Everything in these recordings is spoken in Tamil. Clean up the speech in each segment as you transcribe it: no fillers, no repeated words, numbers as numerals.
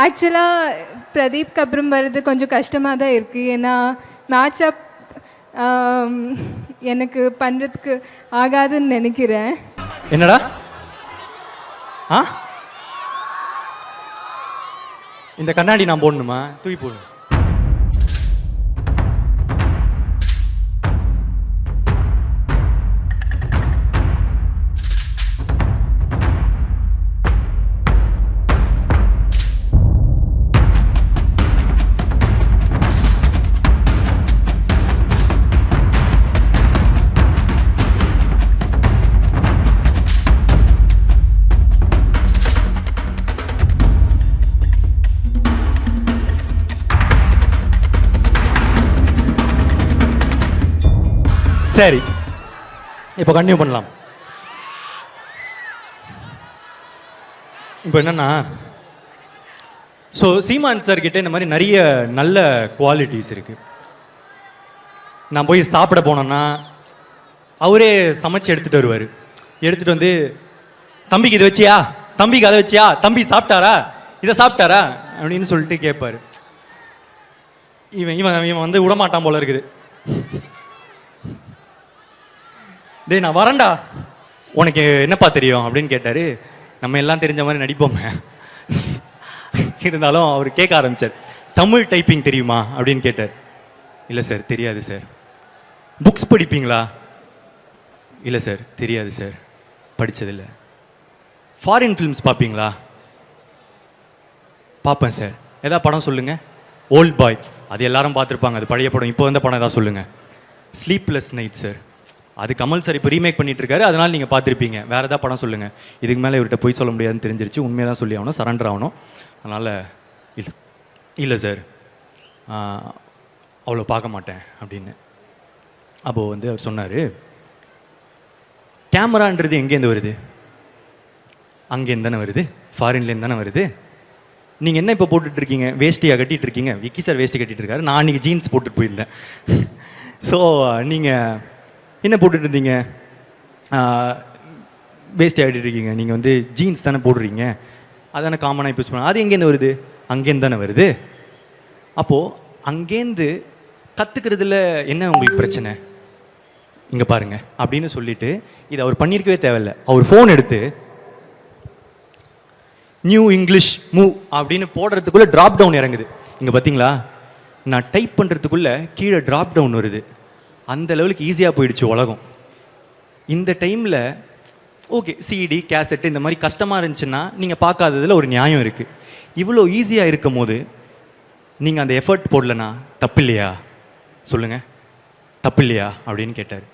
ஆக்சுவலாக பிரதீப்க்கு அப்புறம் வர்றது கொஞ்சம் கஷ்டமாக தான் இருக்குது. ஏன்னா மேட்ச் அப் எனக்கு பண்ணுறதுக்கு ஆகாதுன்னு நினைக்கிறேன். என்னடா ஆ இந்த கண்ணாடி நான் போடணுமா? தூக்கி போடணும். சரி, இப்போ கண்டினியூ பண்ணலாம். இப்போ என்னன்னா, ஸோ சீமான் சார் கிட்ட இந்த மாதிரி நிறைய நல்ல குவாலிட்டிஸ் இருக்கு. நான் போய் சாப்பிட போனேன்னா அவரே சமைச்சு எடுத்துட்டு வருவார். எடுத்துட்டு வந்து தம்பிக்கு இதை வச்சியா, தம்பிக்கு அதை வச்சியா, தம்பி சாப்பிட்டாரா, இதை சாப்பிட்டாரா அப்படின்னு சொல்லிட்டு கேட்பாரு. இவன் இவன் இவன் வந்து விடமாட்டான் போல இருக்குது. டேய் நான் வரேன்டா, உனக்கு என்னப்பா தெரியும் அப்படின்னு கேட்டார். நம்ம எல்லாம் தெரிஞ்ச மாதிரி நடிப்போமே. இருந்தாலும் அவர் கேட்க ஆரம்பித்தார், தமிழ் டைப்பிங் தெரியுமா அப்படின்னு கேட்டார். இல்லை சார் தெரியாது சார். புக்ஸ் படிப்பீங்களா? இல்லை சார் தெரியாது சார், படித்ததில்லை. ஃபாரின் ஃபிலிம்ஸ் பார்ப்பீங்களா? பார்ப்பேன் சார். எதாவது படம் சொல்லுங்கள். ஓல்ட் பாய், அது எல்லாரும் பார்த்துருப்பாங்க, அது பழைய படம். இப்போ வந்த படம் எதாவது சொல்லுங்கள். ஸ்லீப்லெஸ் நைட் சார், அது கமல் சார் இப்போ ரீமேக் பண்ணிட்டு இருக்காரு, அதனால் நீங்கள் பார்த்துருப்பீங்க. வேறு ஏதாவது படம் சொல்லுங்கள். இதுக்கு மேலே இவர்கிட்ட போய் சொல்ல முடியாதுன்னு தெரிஞ்சிருச்சு. உண்மையாக தான் சொல்லி ஆகணும், சரண்டர் ஆகணும். அதனால் இல்லை இல்லை சார் அவ்வளோ பார்க்க மாட்டேன் அப்படின்னு. அப்போது வந்து அவர் சொன்னார், கேமரான்றது எங்கேருந்து வருது? அங்கேருந்து தானே வருது, ஃபாரின்லேருந்து தானே வருது. நீங்கள் என்ன இப்போ போட்டுட்ருக்கீங்க? வேஷ்டியாக கட்டிகிட்டு இருக்கீங்க. விக்கி சார் வேஷ்டி கட்டிகிட்டு இருக்காரு, நான் அன்றைக்கி ஜீன்ஸ் போட்டுட்டு போயிருந்தேன். ஸோ நீங்கள் என்ன போட்டுட்டு இருந்தீங்க? வேஸ்ட் ஆகிட்டு இருக்கீங்க. நீங்கள் வந்து ஜீன்ஸ் தானே போடுறீங்க, அதானே காமனாக யூஸ் பண்ண. அது எங்கேருந்து வருது? அங்கேருந்து தானே வருது. அப்போது அங்கேருந்து கற்றுக்கிறதுல என்ன உங்களுக்கு பிரச்சனை? இங்கே பாருங்கள் அப்படின்னு சொல்லிவிட்டு, இது அவர் பண்ணியிருக்கவே தேவையில்லை. அவர் ஃபோன் எடுத்து நியூ இங்கிலீஷ் மூவ் அப்படின்னு போடுறதுக்குள்ளே ட்ராப் டவுன் இறங்குது. இங்கே பார்த்தீங்களா, நான் டைப் பண்ணுறதுக்குள்ளே கீழே ட்ராப் டவுன் வருது. அந்த லெவலுக்கு ஈஸியாக போயிடுச்சு உலகம். இந்த டைமில் ஓகே சிடி கேசட்டு இந்த மாதிரி கஷ்டமாக இருந்துச்சுன்னா நீங்கள் பார்க்காததில் ஒரு நியாயம் இருக்குது. இவ்வளோ ஈஸியாக இருக்கும் போது நீங்கள் அந்த எஃபர்ட் போடலனா தப்பு இல்லையா? சொல்லுங்கள், தப்பு இல்லையா அப்படின்னு கேட்டார்.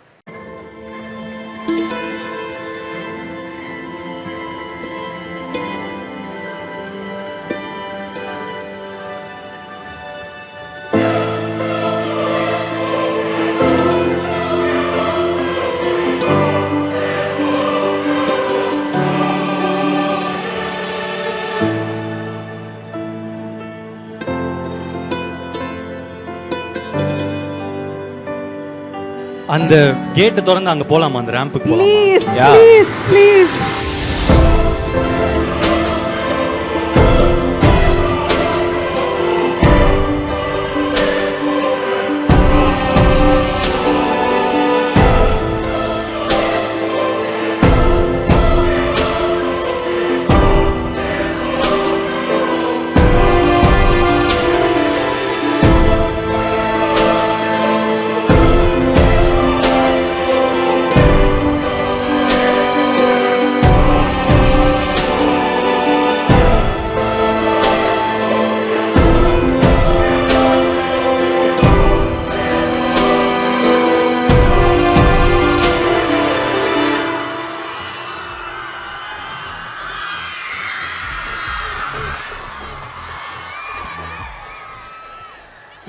அந்த கேட் திறந்து அங்க போலாமா? அந்த ரேம்புக்கு போலாமா? Please please please.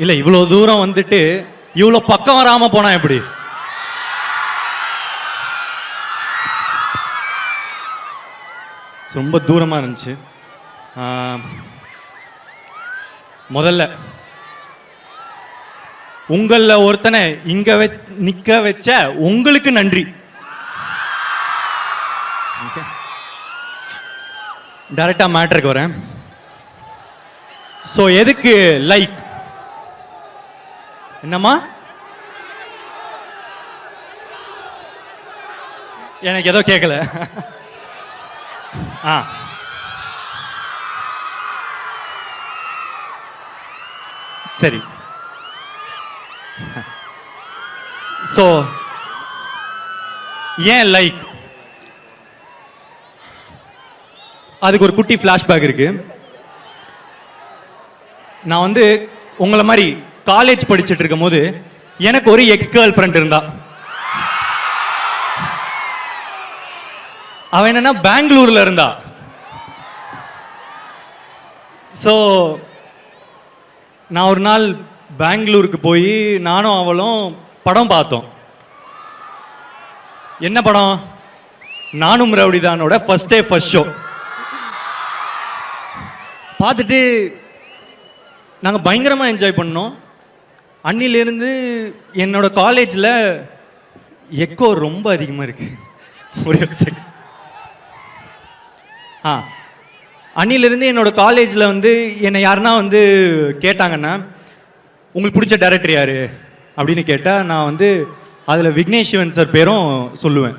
இல்ல இவ்வளவு தூரம் வந்துட்டு இவ்வளவு பக்கம் வராம போனா எப்படி? ரொம்ப தூரமா இருந்துச்சு. முதல்ல உங்கள ஒருத்தனை இங்க நிக்க வச்ச உங்களுக்கு நன்றி. டைரக்டா மேட்டருக்கு வரேன். ஸோ எதுக்கு லைக்? என்னம்மா? எனக்கு ஏதோ கேட்கல. ஆ, சரி. ஸோ ஏன் லைக்? அதுக்கு ஒரு குட்டி ஃப்ளாஷ்பேக் இருக்கு. நான் வந்து உங்களை மாதிரி காலேஜ் படிச்சுட்டு இருக்கும் போது எனக்கு ஒரு எக்ஸ் கேர்ள் ஃப்ரெண்ட் இருந்தா. அவன் என்னன்னா பெங்களூர்ல இருந்தா. ஸோ நான் ஒரு நாள் பெங்களூருக்கு போய் நானும் அவளும் படம் பார்த்தோம். என்ன படம்? நானும் ரவுடிதானோட ஃபர்ஸ்ட் டே ஃபர்ஸ்ட் ஷோ பார்த்துட்டு நாங்கள் பயங்கரமாக என்ஜாய் பண்ணோம். அன்னிலிருந்து என்னோட காலேஜில் எக்கோ ரொம்ப அதிகமாக இருக்கு. ஒரே செகண்ட். அன்னிலிருந்து என்னோட காலேஜில் வந்து என்னை யாருன்னா வந்து கேட்டாங்கன்னா உங்களுக்கு பிடிச்ச டைரக்டர் யாரு அப்படின்னு கேட்டால் நான் வந்து அதில் விக்னேஷ் சிவன் சார் பேரும் சொல்லுவேன்.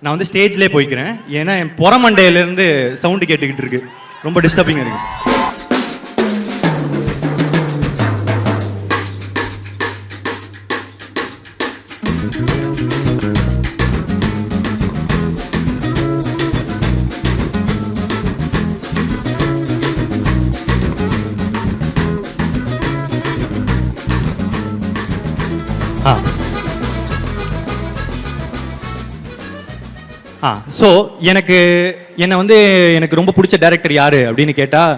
நான் வந்து ஸ்டேஜ்லேயே போய்க்கிறேன், ஏன்னா என் புறமண்டையிலேருந்து சவுண்டு கேட்டுக்கிட்டு இருக்கு, ரொம்ப டிஸ்டர்பிங்காக இருக்கு. ஸோ என்னை வந்து எனக்கு ரொம்ப பிடிச்ச டைரக்டர் யாரு அப்படின்னு கேட்டால்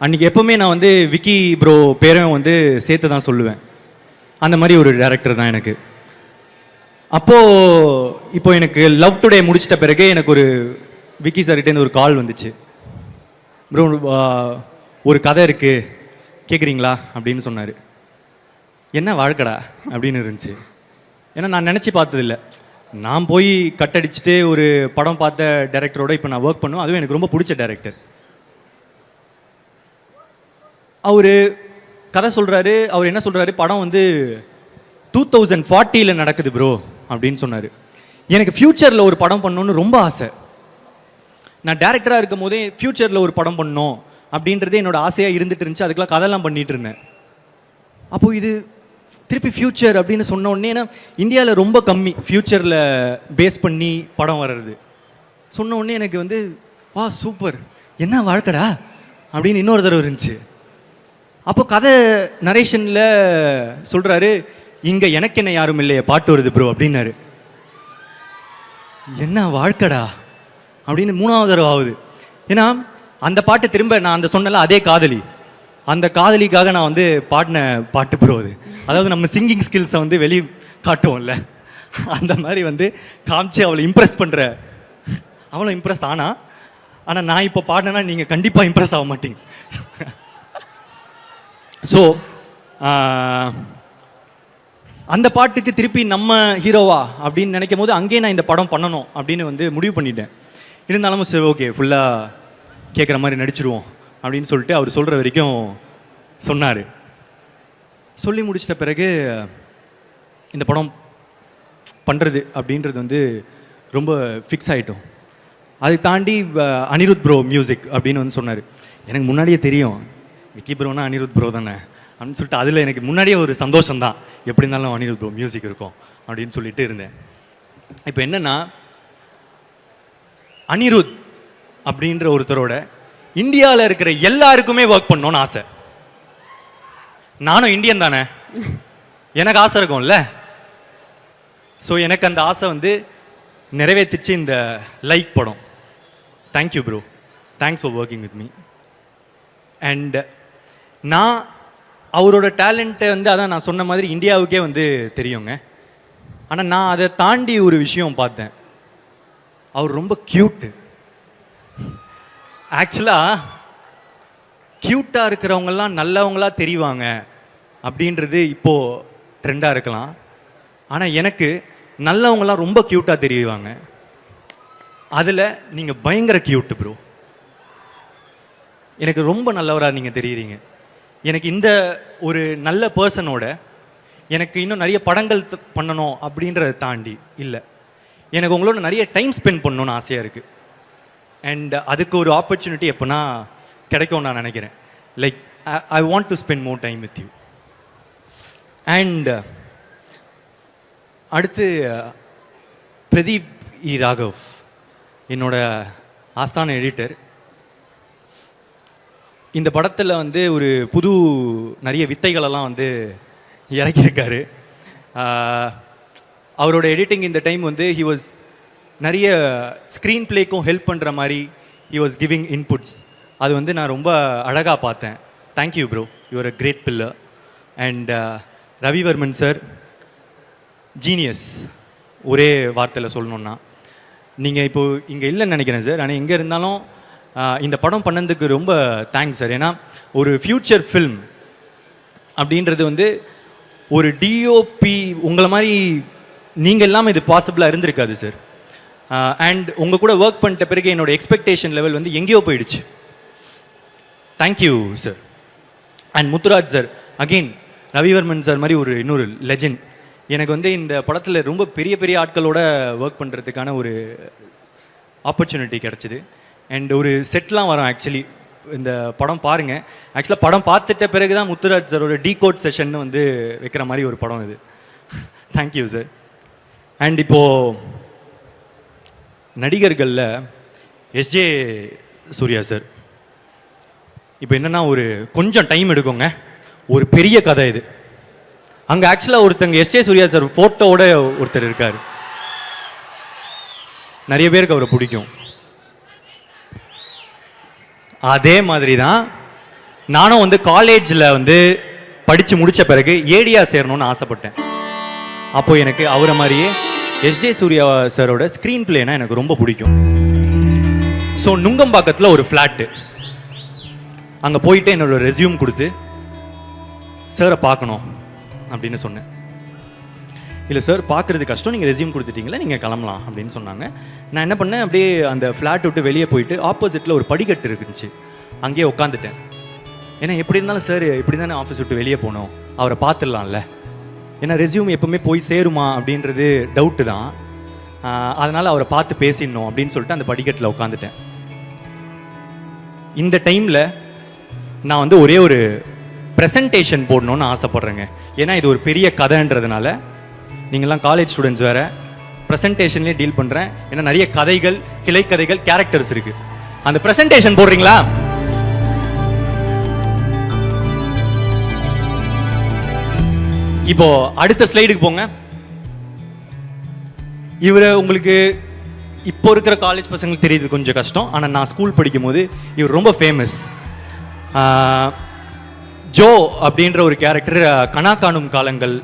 அன்றைக்கி எப்போவுமே நான் வந்து விக்கி ப்ரோ பேரும் வந்து சேர்த்து தான் சொல்லுவேன். அந்த மாதிரி ஒரு டைரக்டர் தான் எனக்கு. இப்போ எனக்கு லவ் டுடே முடிச்சிட்ட பிறகு எனக்கு ஒரு விக்கி சார்கிட்டேருந்து ஒரு கால் வந்துச்சு. ப்ரோ ஒரு கதை இருக்குது கேட்குறீங்களா அப்படின்னு சொன்னார். என்ன வாழ்க்கடா அப்படின்னு இருந்துச்சு. ஏன்னா நான் நினச்சி பார்த்ததில்லை. நான் போய் கட் அடிச்சுட்டு ஒரு படம் பார்த்த டைரக்டரோட இப்போ நான் ஒர்க் பண்ணுவேன். அதுவும் எனக்கு ரொம்ப பிடிச்ச டைரக்டர். அவர் கதை சொல்கிறாரு. அவர் என்ன சொல்கிறாரு, படம் வந்து 2040 நடக்குது ப்ரோ அப்படின்னு சொன்னார். எனக்கு ஃப்யூச்சரில் ஒரு படம் பண்ணணுன்னு ரொம்ப ஆசை. நான் டேரக்டராக இருக்கும் போதே ஃப்யூச்சரில் ஒரு படம் பண்ணணும் அப்படின்றதே என்னோட ஆசையாக இருந்துட்டு இருந்துச்சு. அதுக்கெல்லாம் கதைலாம் பண்ணிட்டு இருந்தேன். அப்போது இது திருப்பி ஃப்யூச்சர் அப்படின்னு சொன்ன உடனே, ஏன்னா இந்தியாவில் ரொம்ப கம்மி ஃப்யூச்சரில் பேஸ் பண்ணி படம் வர்றது. சொன்ன உடனே எனக்கு வந்து வா சூப்பர், என்ன வாழ்க்கடா அப்படின்னு இன்னொரு தடவை இருந்துச்சு. அப்போ கதை நரேஷனில் சொல்கிறாரு, இங்கே எனக்கு என்ன யாரும் இல்லையே பாட்டு வருது ப்ரோ அப்படின்னாரு. என்ன வாழ்க்கடா அப்படின்னு 3வது தடவை ஆகுது. ஏன்னா அந்த பாட்டு திரும்ப நான் அந்த சொன்னல அதே காதலி, அந்த காதலிக்காக நான் வந்து பாடின பாட்டு ப்ரோ அது. அதாவது நம்ம சிங்கிங் ஸ்கில்ஸை வந்து வெளியே காட்டுவோம்ல, அந்த மாதிரி வந்து காமிச்சு அவளை இம்ப்ரெஸ் பண்ணுற. அவளும் இம்ப்ரெஸ் ஆனால் நான் இப்போ பாடினேன்னா நீங்கள் கண்டிப்பாக இம்ப்ரெஸ் ஆக மாட்டீங்க. ஸோ அந்த பாட்டுக்கு திருப்பி நம்ம ஹீரோவா அப்படின்னு நினைக்கும் போது அங்கேயே நான் இந்த படம் பண்ணணும் அப்படின்னு வந்து முடிவு பண்ணிட்டேன். இருந்தாலும் சரி ஓகே ஃபுல்லாக கேட்குற மாதிரி நடிச்சிருவோம் அப்படின்னு சொல்லிட்டு அவர் சொல்கிற வரைக்கும் சொன்னார். சொல்லி முடிச்சிட்ட பிறகு இந்த படம் பண்ணுறது அப்படின்றது வந்து ரொம்ப ஃபிக்ஸ் ஆகிட்டோம். அதை தாண்டி அனிருத் ப்ரோ மியூசிக் அப்படின்னு வந்து சொன்னார். எனக்கு முன்னாடியே தெரியும் விக்கி ப்ரோனா அனிருத் ப்ரோ தானே அப்படின்னு சொல்லிட்டு அதில் எனக்கு முன்னாடியே ஒரு சந்தோஷம்தான், எப்படி இருந்தாலும் அனிருத் ப்ரோ மியூசிக் இருக்கும் அப்படின்னு சொல்லிட்டு இருந்தேன். இப்போ என்னென்னா அனிருத் அப்படின்ற ஒருத்தரோட இந்தியாவில் இருக்கிற எல்லாருக்குமே ஒர்க் பண்ணணும்னு ஆசை. நானும் இந்தியன் தானே, எனக்கு ஆசை இருக்கும்ல. ஸோ எனக்கு அந்த ஆசை வந்து நிறைவேற்றிச்சு இந்த லைக் படம். Thank you bro, thanks for working with me. And நான் அவரோட டேலண்ட்டை வந்து அதான் நான் சொன்ன மாதிரி இந்தியாவுக்கே வந்து தெரியுங்க. ஆனால் நான் அதை தாண்டி ஒரு விஷயம் பார்த்தேன். அவர் ரொம்ப க்யூட்டு. ஆக்சுவலாக க்யூட்டாக இருக்கிறவங்கெல்லாம் நல்லவங்களாக தெரிவாங்க அப்படின்றது இப்போது ட்ரெண்டாக இருக்கலாம். ஆனால் எனக்கு நல்லவங்களாம் ரொம்ப க்யூட்டாக தெரிவாங்க. அதில் நீங்கள் பயங்கர க்யூட்டு ப்ரோ. எனக்கு ரொம்ப நல்லவராக நீங்கள் தெரியுறீங்க. எனக்கு இந்த ஒரு நல்ல பர்சனோட எனக்கு இன்னும் நிறைய படங்கள் பண்ணணும் அப்படின்றத தாண்டி இல்லை, எனக்கு உங்களோட நிறைய டைம் ஸ்பெண்ட் பண்ணணும்னு ஆசையாக இருக்குது. அண்ட் அதுக்கு ஒரு ஆப்பர்ச்சுனிட்டி எப்போனா கிடைக்கும் நான் நினைக்கிறேன். Like I want to spend more time with you. And அடுத்து பிரதீப் இ ராகவ், என்னோட ஆஸ்தான எடிட்டர். இந்த படத்தில் வந்து ஒரு புது நிறைய வித்தைகளெல்லாம் வந்து இறக்கியிருக்காரு. அவரோட எடிட்டிங் இந்த டைம் வந்து ஹி வாஸ் நிறைய ஸ்க்ரீன் பிளேக்கும் ஹெல்ப் பண்ணுற மாதிரி ஹி வாஸ் கிவிங் இன்புட்ஸ். அது வந்து நான் ரொம்ப அழகாக பார்த்தேன். Thank you bro, you're a great pillar. And Ravivarman sir, genius. ஒரே வார்த்தையில் சொல்லணுன்னா, நீங்கள் இப்போது இங்கே இல்லைன்னு நினைக்கிறேன் சார், ஆனால் எங்கே இருந்தாலும் இந்த படம் பண்ணதுக்கு ரொம்ப தேங்க்ஸ் சார். ஏன்னா ஒரு ஃப்யூச்சர் ஃபில்ம் அப்படின்றது வந்து ஒரு டிஓபி உங்களை மாதிரி நீங்கள் இல்லாமல் இது பாசிபிளாக இருந்திருக்காது சார். அண்ட் உங்கள் கூட ஒர்க் பண்ணிட்ட பிறகு என்னோடய எக்ஸ்பெக்டேஷன் லெவல் வந்து எங்கேயோ போயிடுச்சு. Thank you sir. And Muthuraj sir, again Ravivarman sir மாதிரி ஒரு இன்னொரு லெஜெண்ட். எனக்கு வந்து இந்த படத்தில் ரொம்ப பெரிய பெரிய ஆட்களோட ஒர்க் பண்ணுறதுக்கான ஒரு ஆப்பர்ச்சுனிட்டி கிடச்சிது. அண்ட் ஒரு செட்லாம் வரும். ஆக்சுவலி இந்த படம் பாருங்கள். ஆக்சுவலாக படம் பார்த்துட்ட பிறகு தான் முத்துராஜ் சாரோட டீகோட் செஷன் வந்து வைக்கிற மாதிரி ஒரு படம் இது. Thank you sir. அண்ட் இப்போது நடிகர்களில் எஸ்ஜே சூர்யா சார். இப்போ என்னென்னா ஒரு கொஞ்சம் டைம் எடுக்குங்க, ஒரு பெரிய கதை இது. அங்கே ஆக்சுவலாக ஒருத்தங்க எஸ்ஜே சூர்யா சார் ஃபோட்டோவோட ஒருத்தர் இருக்கார். நிறைய பேருக்கு அவரை பிடிக்கும். அதே மாதிரி தான் நானும் வந்து காலேஜில் வந்து படித்து முடித்த பிறகு ஏடியா சேரணும்னு ஆசைப்பட்டேன். அப்போ எனக்கு அவரை மாதிரியே எஸ்ஜே சூர்யா சாரோட ஸ்க்ரீன் பிளேனா எனக்கு ரொம்ப பிடிக்கும். ஸோ நுங்கம்பாக்கத்தில் ஒரு ஃப்ளாட்டு, அங்கே போயிட்டு என்னோட ரெஸ்யூம் கொடுத்து சாரை பார்க்கணும் அப்படின்னு சொன்னேன். இல்லை சார், பார்க்குறது கஷ்டம், நீங்கள் ரெஸ்யூம் கொடுத்துட்டீங்களா, நீங்கள் கிளம்பலாம் அப்படின்னு சொன்னாங்க. நான் என்ன பண்ணேன், அப்படியே அந்த ஃப்ளாட் விட்டு வெளியே போயிட்டு ஆப்போசிட்டில் ஒரு படிக்கட்டு இருந்துச்சு, அங்கேயே உட்காந்துட்டேன். ஏன்னா எப்படி இருந்தாலும் சார் இப்படி தானே ஆஃபீஸ் விட்டு வெளியே போனோம், அவரை பார்த்துடலாம்ல. ஏன்னா ரெஸ்யூம் எப்போவுமே போய் சேருமா அப்படின்றது டவுட்டு தான். அதனால் அவரை பார்த்து பேசிடணும் அப்படின்னு சொல்லிட்டு அந்த படிக்கட்டில் உட்காந்துட்டேன். இந்த டைமில் நான் வந்து ஒரே ஒரு ப்ரெசன்டேஷன் போடணுன்னு ஆசைப்பட்றேங்க. ஏன்னா இது ஒரு பெரிய கதைன்றதுனால, நீங்கள்லாம் காலேஜ் ஸ்டூடெண்ட்ஸ் வேறு, ப்ரெசன்டேஷன்லேயே டீல் பண்ணுறேன். ஏன்னா நிறைய கதைகள், கிளை கதைகள், கேரக்டர்ஸ் இருக்குது. அந்த ப்ரெசன்டேஷன் போடுறீங்களா? இப்போ அடுத்த ஸ்லைடுக்கு போங்க. இவரை உங்களுக்கு இப்போ இருக்கிற காலேஜ் பசங்களுக்கு தெரியுது கொஞ்சம் கஷ்டம், ஆனால் நான் ஸ்கூல் படிக்கும் போது இவர் ரொம்ப ஃபேமஸ். ஜோ அப்படின்ற ஒரு கேரக்டர் கனா காணும் காலங்கள்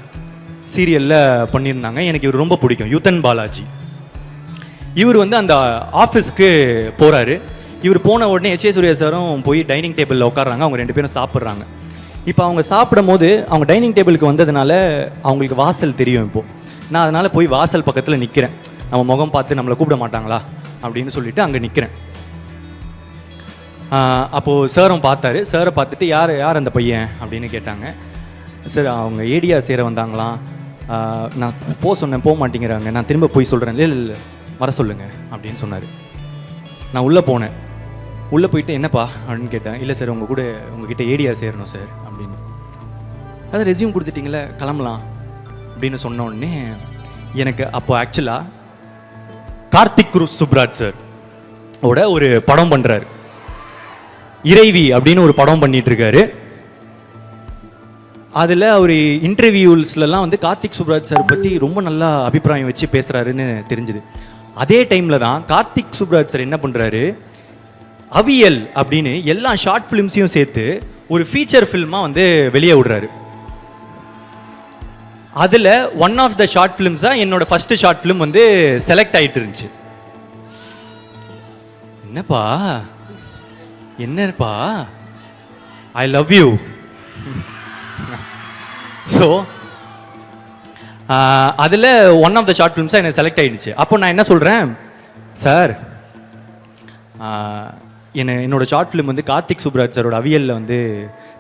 சீரியலில் பண்ணியிருந்தாங்க. எனக்கு இவர் ரொம்ப பிடிக்கும், யுத்தன் பாலாஜி. இவர் வந்து அந்த ஆஃபீஸ்க்கு போகிறாரு. இவர் போன உடனே எச் ஏ சூர்யா சாரும் போய் டைனிங் டேபிளில் உட்காடுறாங்க. அவங்க ரெண்டு பேரும் சாப்பிட்றாங்க. இப்போ அவங்க சாப்பிடும் போது அவங்க டைனிங் டேபிளுக்கு வந்ததுனால அவங்களுக்கு வாசல் தெரியும். இப்போது நான் அதனால் போய் வாசல் பக்கத்தில் நிற்கிறேன். நம்ம முகம் பார்த்து நம்மளை கூப்பிட மாட்டாங்களா அப்படின்னு சொல்லிட்டு அங்கே நிற்கிறேன். அப்போது சாரும் பார்த்தாரு. சாரை பார்த்துட்டு யார் அந்த பையன் அப்படின்னு கேட்டாங்க. சார், அவங்க ஏடியா சேர வந்தாங்களாம், நான் சொன்னேன், போக மாட்டேங்கிறாங்க, நான் திரும்ப போய் சொல்கிறேன். இல்லை வர சொல்லுங்கள் அப்படின்னு சொன்னார். நான் உள்ளே போனேன். உள்ளே போயிட்டு என்னப்பா அப்படின்னு கேட்டேன். இல்லை சார், உங்ககிட்ட ஏடியா சேரணும் சார் அப்படின்னு. அதை ரெஸ்யூம் கொடுத்துட்டிங்களே, கிளம்பலாம் அப்படின்னு சொன்ன உடனே எனக்கு அப்போ ஆக்சுவலாக கார்த்திக் சுப்ராஜ் சார் ஓட ஒரு படம் பண்ணுறாரு, இறைவி அப்படின்னு ஒரு படம் பண்ணிட்டு இருக்காரு. அதில் அவர் இன்டர்வியூஸ்லாம் வந்து கார்த்திக் சுப்ராஜ் சார் பற்றி ரொம்ப நல்லா அபிப்பிராயம் வச்சு பேசுகிறாருன்னு தெரிஞ்சுது. அதே டைமில் தான் கார்த்திக் சுப்ராஜ் சார் என்ன பண்ணுறாரு, அவியல் அப்படின்னு எல்லா ஷார்ட் ஃபிலிம்ஸையும் சேர்த்து ஒரு ஃபீச்சர் ஃபில்மாக வந்து வெளியே விடுறாரு. அதில் ஒன் ஆஃப் த ஷார்ட் ஃபிலிம்ஸாக என்னோட ஃபஸ்ட்டு ஷார்ட் ஃபிலிம் வந்து செலக்ட் ஆகிட்டு இருந்துச்சு. என்னப்பா ஐ லவ் யூ. ஸோ அதில் ஒன் ஆஃப் த ஷார்ட் ஃபிலிம்ஸாக எனக்கு செலக்ட் ஆகிடுச்சு. அப்போ நான் என்ன சொல்கிறேன், சார் என்னோட ஷார்ட் ஃபிலிம் வந்து கார்த்திக் சுப்ராஜ் சாரோட அவியலில் வந்து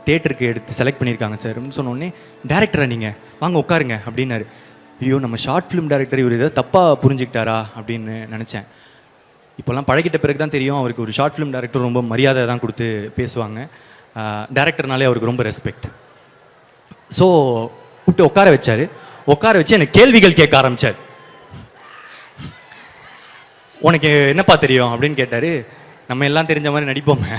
தேட்டருக்கு எடுத்து செலக்ட் பண்ணியிருக்காங்க சார்னு சொன்னோடனே டேரக்டரா நீங்கள் வாங்க உட்காருங்க அப்படின்னாரு. ஐயோ நம்ம ஷார்ட் ஃபிலிம் டேரக்டர் இவர் ஏதாவது தப்பாக புரிஞ்சுக்கிட்டாரா அப்படின்னு நினச்சேன். இப்போல்லாம் பழகிட்ட பிறகு தான் தெரியும் அவருக்கு ஒரு ஷார்ட் ஃபிலிம் டேரக்டர் ரொம்ப மரியாதை தான் கொடுத்து பேசுவாங்க. டேரக்டர்னாலே அவருக்கு ரொம்ப ரெஸ்பெக்ட். ஸோ கூப்பிட்டு உட்கார வச்சார். உட்கார வச்சு எனக்கு கேள்விகள் கேட்க ஆரம்பித்தார். உனக்கு என்னப்பா தெரியும் அப்படின்னு கேட்டார். நம்ம எல்லாம் தெரிஞ்ச மாதிரி நடிப்போமே,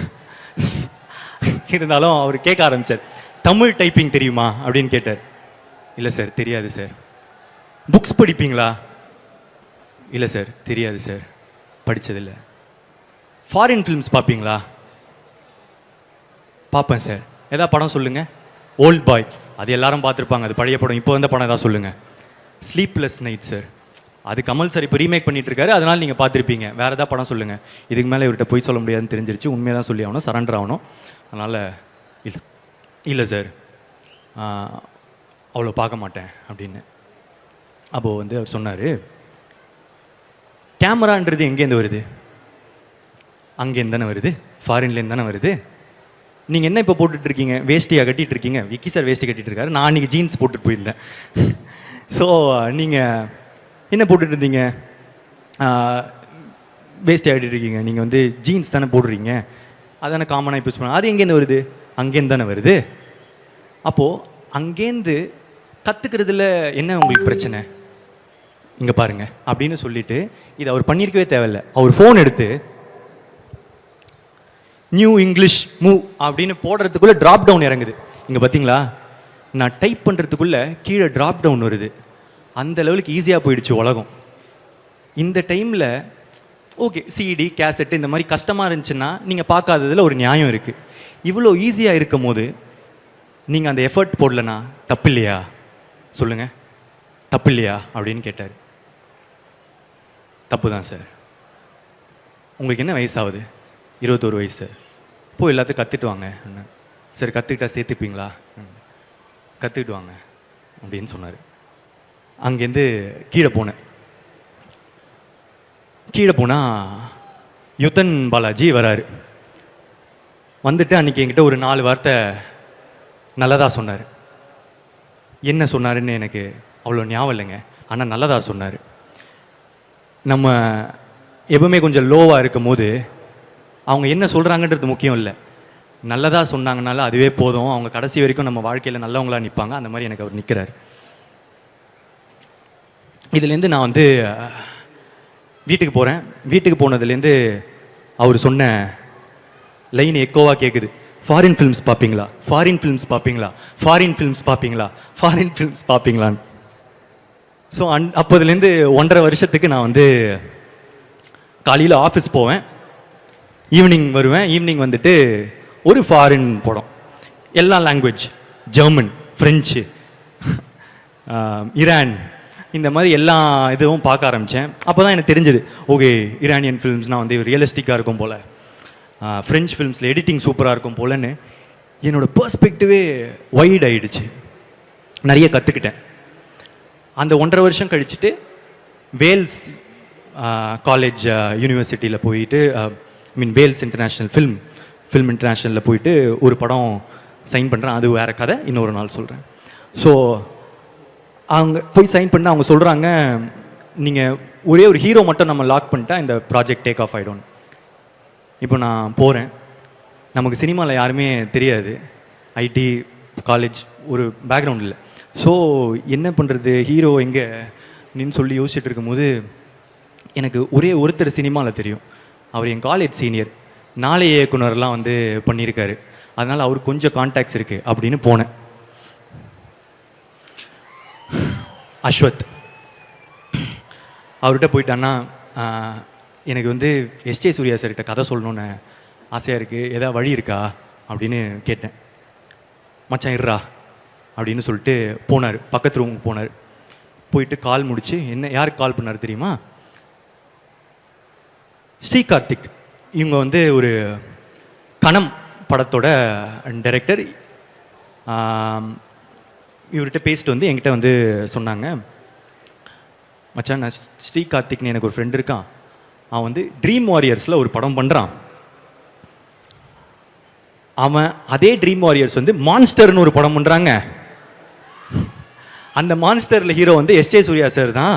இருந்தாலும் அவர் கேட்க ஆரம்பித்தார். தமிழ் டைப்பிங் தெரியுமா அப்படின்னு கேட்டார். இல்லை சார் தெரியாது சார். புக்ஸ் படிப்பீங்களா? இல்லை சார் தெரியாது சார், படித்ததில்லை. ஃபாரின் ஃபிலிம்ஸ் பார்ப்பீங்களா? பார்ப்பேன் சார். எதாவது படம் சொல்லுங்கள். ஓல்ட் பாய், அது எல்லாரும் பார்த்துருப்பாங்க, அது பழைய படம். இப்போ வந்த படம் ஏதாவது சொல்லுங்கள். ஸ்லீப்லெஸ் நைட் சார், அது கமல் சார் இப்போ ரீமேக் பண்ணிட்டு இருக்காரு, அதனால் நீங்கள் பார்த்துருப்பீங்க. வேறு ஏதாவது படம் சொல்லுங்கள். இதுக்கு மேலே இவர்கிட்ட போய் சொல்ல முடியாதுன்னு தெரிஞ்சிருச்சு. உண்மையாக தான் சொல்லி ஆகணும், சரண்டர் ஆகணும். அதனால் இல்லை இல்லை சார் அவ்வளோ பார்க்க மாட்டேன் அப்படின்னு. அப்போது வந்து அவர் சொன்னார், கேமரான்றது எங்கேருந்து வருது? அங்கேருந்து தானே வருது, ஃபாரின்லேருந்து தானே வருது. நீங்கள் என்ன இப்போ போட்டுட்ருக்கீங்க? வேஷ்டியாக கட்டிகிட்டு இருக்கீங்க. விக்கி சார் வேஷ்டி கட்டிகிட்டு இருக்காரு, நான் அன்றைக்கி ஜீன்ஸ் போட்டுட்டு போயிருந்தேன். ஸோ நீங்கள் என்ன போட்டுட்டு இருந்தீங்க? வேஸ்ட் ஆகிட்டு இருக்கீங்க. நீங்கள் வந்து ஜீன்ஸ் தானே போடுறீங்க, அதானே காமனாக யூஸ் பண்ண. அது எங்கேருந்து வருது? அங்கேருந்து தானே வருது. அப்போது அங்கேருந்து கற்றுக்கிறதுல என்ன உங்களுக்கு பிரச்சனை? இங்கே பாருங்க அப்படின்னு சொல்லிட்டு, இது அவர் பண்ணியிருக்கவே தேவையில்லை. அவர் ஃபோன் எடுத்து நியூ இங்கிலீஷ் மூவ் அப்படின்னு போடுறதுக்குள்ளே ட்ராப் டவுன் இறங்குது. இங்கே பார்த்தீங்களா, நான் டைப் பண்ணுறதுக்குள்ளே கீழே ட்ராப் டவுன் வருது. அந்த லெவலுக்கு ஈஸியாக போயிடுச்சு உலகம். இந்த டைமில் ஓகே சிடி கேசட்டு இந்த மாதிரி கஷ்டமாக இருந்துச்சுன்னா நீங்கள் பார்க்காததில் ஒரு நியாயம் இருக்குது. இவ்வளோ ஈஸியாக இருக்கும் போது நீங்கள் அந்த எஃபர்ட் போடலனா தப்பு இல்லையா? சொல்லுங்கள், தப்பு இல்லையா அப்படின்னு கேட்டார். தப்பு தான் சார். உங்களுக்கு என்ன வயசாகுது? 21 வயசு சார். போய் எல்லாத்தையும் கற்றுட்டு வாங்க. சரி கற்றுக்கிட்டா சேர்த்துப்பீங்களா? கற்றுக்கிட்டு வாங்க அப்படின்னு சொன்னார். அங்கேருந்து கீழே போனேன். கீழே போனால் யுத்தன் பாலாஜி வராரு. வந்துட்டு அன்றைக்கி என்கிட்ட ஒரு 4 வார்த்தை நல்லதாக சொன்னார். என்ன சொன்னாருன்னு எனக்கு அவ்வளோ ஞாபகம் இல்லைங்க, ஆனால் நல்லதாக சொன்னார். நம்ம எப்பவுமே கொஞ்சம் லோவாக இருக்கும் போது அவங்க என்ன சொல்கிறாங்கன்றது முக்கியம் இல்லை, நல்லதாக சொன்னாங்கனால அதுவே போதும். அவங்க கடைசி வரைக்கும் நம்ம வாழ்க்கையில் நல்லவங்களாக நிற்பாங்க. அந்த மாதிரி எனக்கு அவர் நிற்கிறார். இதுலேருந்து நான் வந்து வீட்டுக்கு போகிறேன். வீட்டுக்கு போனதுலேருந்து அவர் சொன்ன லைன் எக்கோவாக கேட்குது. ஃபாரின் ஃபிலிம்ஸ் பார்ப்பீங்களா? ஃபாரின் ஃபிலிம்ஸ் பார்ப்பீங்களா? ஃபாரின் ஃபிலிம்ஸ் பார்ப்பீங்களா? ஃபாரின் ஃபிலிம்ஸ் பார்ப்பீங்களான்னு. ஸோ அப்போதுலேருந்து 1.5 வருஷத்துக்கு நான் வந்து காலையில் ஆஃபீஸ் போவேன், ஈவினிங் வருவேன். ஈவினிங் வந்துட்டு ஒரு ஃபாரின் படம், எல்லா லாங்குவேஜ், ஜெர்மன், ஃப்ரெஞ்சு, ஈரான், இந்த மாதிரி எல்லா இதுவும் பார்க்க ஆரம்பித்தேன். அப்போ தான் எனக்கு தெரிஞ்சது, ஓகே ஈரானியன் ஃபிலிம்ஸ்னால் வந்து ரியலிஸ்டிக்காக இருக்கும் போல், ஃப்ரெஞ்ச் ஃபிலிம்ஸில் எடிட்டிங் சூப்பராக இருக்கும் போலன்னு என்னோடய பெர்ஸ்பெக்டிவே வைட் ஆகிடுச்சு. நிறைய கற்றுக்கிட்டேன். அந்த 1.5 வருஷம் கழிச்சுட்டு வேல்ஸ் காலேஜ் யூனிவர்சிட்டியில் போயிட்டு, வேல்ஸ் இன்டர்நேஷ்னல் ஃபில்ம் இன்டர்நேஷ்னலில் போயிட்டு ஒரு படம் சைன் பண்ணுறேன். அது வேறு கதை, இன்னொரு நாள் சொல்கிறேன். ஸோ அவங்க போய் சைன் பண்ண அவங்க சொல்கிறாங்க, நீங்கள் ஒரே ஒரு ஹீரோ மட்டும் நம்ம லாக் பண்ணிட்டா இந்த ப்ராஜெக்ட் டேக் ஆஃப் ஆகிடும். இப்போ நான் போகிறேன், நமக்கு சினிமாவில் யாருமே தெரியாது, ஐடி காலேஜ் ஒரு பேக்ரவுண்ட் இல்லை. ஸோ என்ன பண்ணுறது, ஹீரோ எங்கே நின்னு சொல்லி யோசிச்சுட்டு இருக்கும்போது எனக்கு ஒரே ஒருத்தர் சினிமாவில் தெரியும். அவர் என் காலேஜ் சீனியர், நாளைய இயக்குனர்லாம் வந்து பண்ணியிருக்காரு, அதனால் அவருக்கு கொஞ்சம் கான்டாக்ட்ஸ் இருக்குது அப்படின்னு போனேன். அஸ்வத், அவர்கிட்ட போயிட்டான்னா, எனக்கு வந்து எஸ்ஜே சூர்யா சார்கிட்ட கதை சொல்லணுன்னு ஆசையாக இருக்குது, ஏதாவது வழி இருக்கா அப்படின்னு கேட்டேன். மச்சான் இருறா அப்படின்னு சொல்லிட்டு போனார், பக்கத்து ரூமுக்கு போனார். போயிட்டு கால் முடிச்சு, என்ன யாருக்கு கால் பண்ணார் தெரியுமா? ஸ்ரீ கார்த்திக். இவங்க வந்து ஒரு கணம் படத்தோட டைரக்டர். இவர்கிட்ட பேசிட்டு வந்து என்கிட்ட வந்து சொன்னாங்க, மச்சான் நான் ஸ்ரீ கார்த்திக்னு எனக்கு ஒரு ஃப்ரெண்ட் இருக்கான், அவன் வந்து ட்ரீம் வாரியர்ஸில் ஒரு படம் பண்ணுறான், அவன் அதே ட்ரீம் வாரியர்ஸ் வந்து மான்ஸ்டர்னு ஒரு படம் பண்ணுறாங்க. அந்த மான்ஸ்டரில் ஹீரோ வந்து எஸ்ஜே சூர்யா சார் தான்.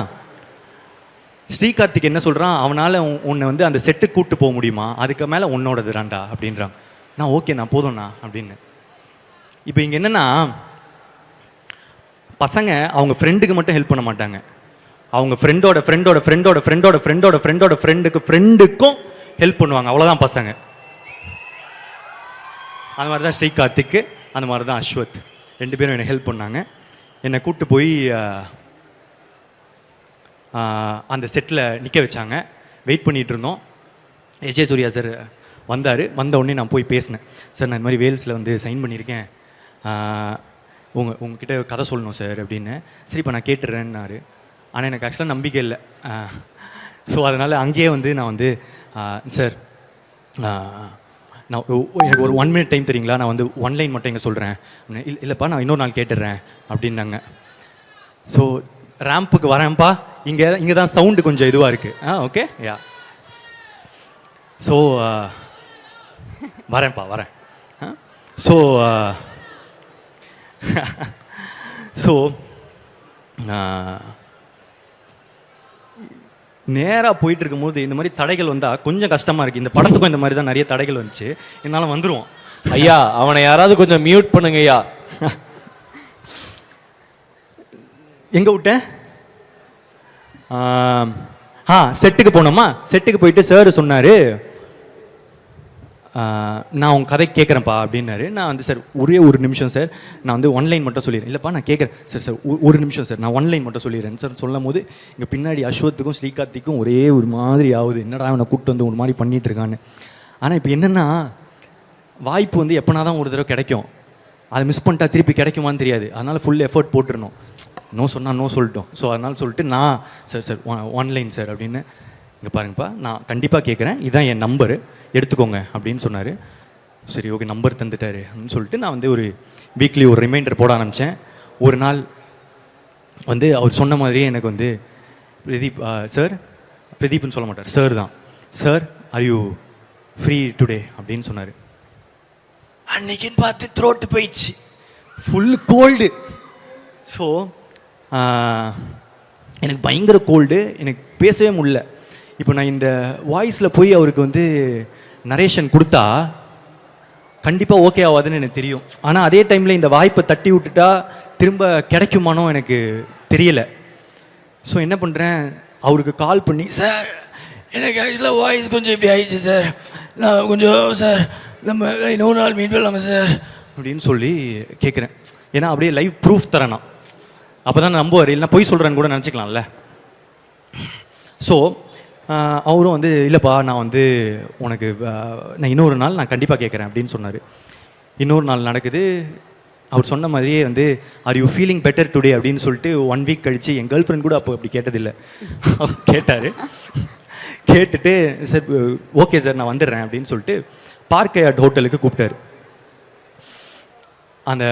ஸ்ரீகார்த்திக் என்ன சொல்கிறான், அவனால் உன்னை வந்து அந்த செட்டுக்கு கூப்பிட்டு போக முடியுமா, அதுக்கு மேலே உன்னோடதுடாண்டா அப்படின்றான். நான் ஓகே நான் போதும்ண்ணா அப்படின்னு. இப்போ இங்கே என்னென்னா, பசங்க அவங்க ஃப்ரெண்டுக்கு மட்டும் ஹெல்ப் பண்ண மாட்டாங்க, அவங்க ஃப்ரெண்டோட ஃப்ரெண்டோட ஃப்ரெண்டோட ஃப்ரெண்டோட ஃப்ரெண்டோட ஃப்ரெண்டோட ஃப்ரெண்டுக்கும் ஹெல்ப் பண்ணுவாங்க. அவ்வளோதான் பசங்க. அந்த மாதிரி தான் ஸ்ரீகார்த்திக்கு, அந்த மாதிரி தான் அஸ்வத், 2 பேரும் என்னை ஹெல்ப் பண்ணாங்க. என்னை கூப்பிட்டு போய் அந்த செட்டில் நிற்க வச்சாங்க. வெயிட் பண்ணிகிட்டு இருந்தோம். எஸ்ஜே சூர்யா சார் வந்தார். வந்த உடனே நான் போய் பேசினேன். சார் நான் இந்த மாதிரி வேல்ஸில் வந்து சைன் பண்ணியிருக்கேன், உங்ககிட்ட கதை சொல்லணும் சார் அப்படின்னு. சரிப்பா நான் கேட்டுறேன்னாரு. ஆனால் எனக்கு ஆக்சுவலாக நம்பிக்கை இல்லை. ஸோ அதனால் அங்கேயே வந்து நான் வந்து சார் நான் எனக்கு ஒரு 1 minute டைம் தெரியுங்களா, நான் வந்து 1 line மட்டும் இங்கே சொல்கிறேன். இல்லைப்பா நான் இன்னொரு நாள் கேட்டுடுறேன் அப்படின்னாங்க. ஸோ ரேம்புக்கு வரேன்ப்பா, இங்கே தான் சவுண்டு கொஞ்சம் இதுவாக இருக்குது. Okay yeah. ஸோ வரேன். ஸோ ஸோ நேராக போயிட்டு இருக்கும்போது இந்த மாதிரி தடைகள் வந்தால் கொஞ்சம் கஷ்டமாக இருக்குது. இந்த படத்துக்கும் இந்த மாதிரி தான் நிறைய தடைகள் வந்துச்சு. என்னால் வந்துடுவோம். ஐயா அவனை யாராவது கொஞ்சம் மியூட் பண்ணுங்க ஐயா. எங்கே விட்டேன்? செட்டுக்கு போனோமா. செட்டுக்கு போயிட்டு சார் சொன்னார், நான் உங்கள் கதை கேட்குறேன்ப்பா அப்படின்னாரு. நான் வந்து சார் ஒரே ஒரு நிமிஷம் சார், நான் வந்து 1 line மட்டும் சொல்லிடுறேன். இல்லைப்பா நான் கேட்குறேன் சார் ஒரு நிமிஷம் சார், நான் 1 line மட்டும் சொல்லிடுறேன் சார் சொல்லும் போது இங்கே பின்னாடி அஸ்வத்துக்கும் ஸ்ரீகார்த்திக்கும் ஒரே ஒரு மாதிரி ஆகுது. என்னடா அவனை கூப்பிட்டு வந்து ஒரு மாதிரி பண்ணிகிட்டு இருக்கான்னு. ஆனால் இப்போ என்னென்னா, வாய்ப்பு வந்து எப்போனா தான் ஒரு தடவை கிடைக்கும். அதை மிஸ் பண்ணிட்டா திருப்பி கிடைக்குமான்னு தெரியாது. அதனால் ஃபுல் எஃபர்ட் போட்டுருணும். நோ சொன்னால் நோ சொல்லிட்டோம். ஸோ அதனால் சொல்லிட்டு நான் சார் 1 line சார் அப்படின்னு, இங்கே பாருங்கப்பா நான் கண்டிப்பாக கேட்குறேன், இதுதான் என் நம்பரு எடுத்துக்கோங்க அப்படின்னு சொன்னார். சரி ஓகே நம்பர் தந்துட்டாரு அப்படின்னு சொல்லிட்டு நான் வந்து ஒரு வீக்லி ஒரு ரிமைண்டர் போட ஆரம்பித்தேன். ஒரு நாள் வந்து அவர் சொன்ன மாதிரியே எனக்கு வந்து பிரதீப் சார், பிரதீப்னு சொல்ல மாட்டார், சார் தான், sir are you free today அப்படின்னு சொன்னார். அன்னைக்குன்னு பார்த்து த்ரோட்டு போயிடுச்சு, ஃபுல் கோல்டு. ஸோ எனக்கு பயங்கர கோல்டு, எனக்கு பேசவே முடியல. இப்போ நான் இந்த வாய்ஸில் போய் அவருக்கு வந்து நரேஷன் கொடுத்தா கண்டிப்பாக ஓகே ஆகாதுன்னு எனக்கு தெரியும். ஆனால் அதே டைமில் இந்த வாய்ப்பை தட்டி விட்டுட்டா திரும்ப கிடைக்குமானோ எனக்கு தெரியலை. ஸோ என்ன பண்ணுறேன், அவருக்கு கால் பண்ணி, சார் எனக்கு ஆக்சுவலாக வாய்ஸ் கொஞ்சம் இப்படி ஆயிடுச்சு சார், நான் கொஞ்சம் சார் நம்ம இன்னொரு நாள் மீட் பண்ணலாமா சார் அப்படின்னு சொல்லி கேட்குறேன். ஏன்னா அப்படியே லைவ் ப்ரூஃப் தரேன் நான், அப்போ தான் நம்புவார். இல்லைனா பொய் சொல்கிறேன்னு கூட நினச்சிக்கலாம்ல. ஸோ அவரும் வந்து இல்லைப்பா நான் வந்து உனக்கு நான் இன்னொரு நாள் நான் கண்டிப்பாக கேட்குறேன் அப்படின்னு சொன்னார். இன்னொரு நாள் நடக்குது. அவர் சொன்ன மாதிரியே வந்து are you feeling better today அப்படின்னு சொல்லிட்டு 1 week கழித்து, என் கேர்ள் ஃப்ரெண்ட் கூட அப்போ அப்படி கேட்டதில்லை, அவர் கேட்டார். கேட்டுட்டு சார் ஓகே சார் நான் வந்துடுறேன் அப்படின்னு சொல்லிட்டு பார்க் ஹோட்டலுக்கு கூப்பிட்டாரு. அந்த